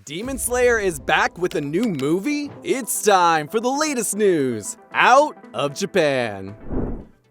Demon Slayer is back with a new movie? It's time for the latest news out of Japan.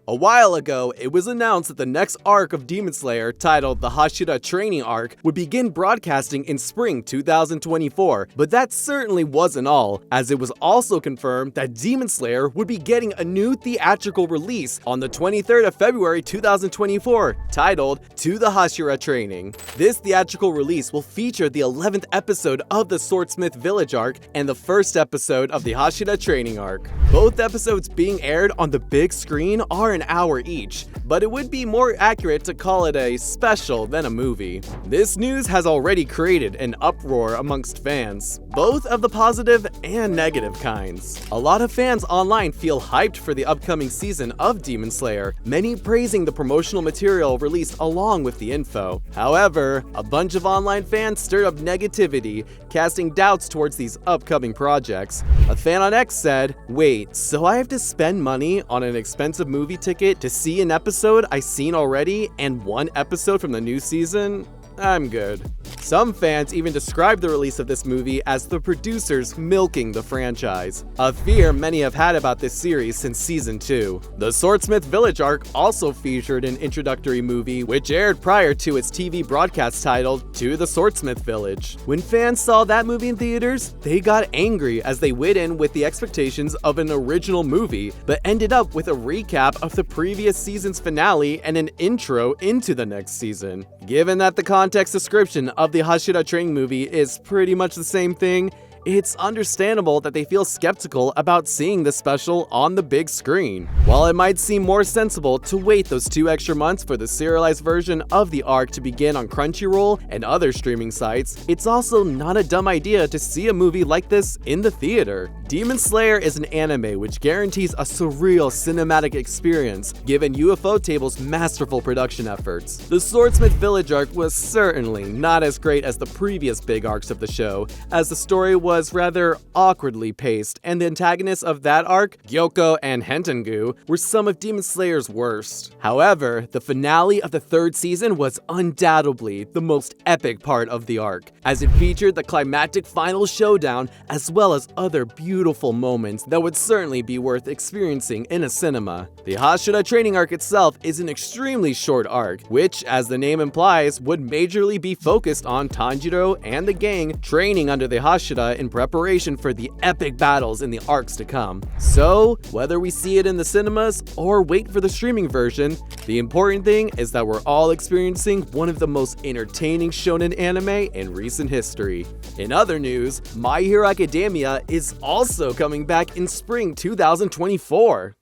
A while ago, it was announced that the next arc of Demon Slayer, titled the Hashira Training Arc, would begin broadcasting in spring 2024, but that certainly wasn't all, as it was also confirmed that Demon Slayer would be getting a new theatrical release on the 23rd of February 2024, titled To the Hashira Training. This theatrical release will feature the 11th episode of the Swordsmith Village arc and the first episode of the Hashira Training arc. Both episodes being aired on the big screen are an hour each, but it would be more accurate to call it a special than a movie. This news has already created an uproar amongst fans, both of the positive and negative kinds. A lot of fans online feel hyped for the upcoming season of Demon Slayer, many praising the promotional material released along with the info. However, a bunch of online fans stirred up negativity, casting doubts towards these upcoming projects. A fan on X said, "Wait, so I have to spend money on an expensive movie ticket to see an episode I seen already and one episode from the new season? I'm good." Some fans even described the release of this movie as the producers milking the franchise, a fear many have had about this series since season 2. The Swordsmith Village arc also featured an introductory movie which aired prior to its TV broadcast titled To the Swordsmith Village. When fans saw that movie in theaters, they got angry as they went in with the expectations of an original movie, but ended up with a recap of the previous season's finale and an intro into the next season. Given that the context description of the Hashira Training movie is pretty much the same thing, it's understandable that they feel skeptical about seeing this special on the big screen. While it might seem more sensible to wait those 2 extra months for the serialized version of the arc to begin on Crunchyroll and other streaming sites, it's also not a dumb idea to see a movie like this in the theater. Demon Slayer is an anime which guarantees a surreal cinematic experience given UFO Table's masterful production efforts. The Swordsmith Village arc was certainly not as great as the previous big arcs of the show, as the story was rather awkwardly paced, and the antagonists of that arc, Gyoko and Hentengu, were some of Demon Slayer's worst. However, the finale of the 3rd season was undoubtedly the most epic part of the arc, as it featured the climactic final showdown as well as other beautiful moments that would certainly be worth experiencing in a cinema. The Hashira Training arc itself is an extremely short arc, which, as the name implies, would majorly be focused on Tanjiro and the gang training under the Hashira in preparation for the epic battles in the arcs to come. So, whether we see it in the cinemas or wait for the streaming version, the important thing is that we're all experiencing one of the most entertaining shonen anime in recent history. In other news, My Hero Academia is also coming back in spring 2024.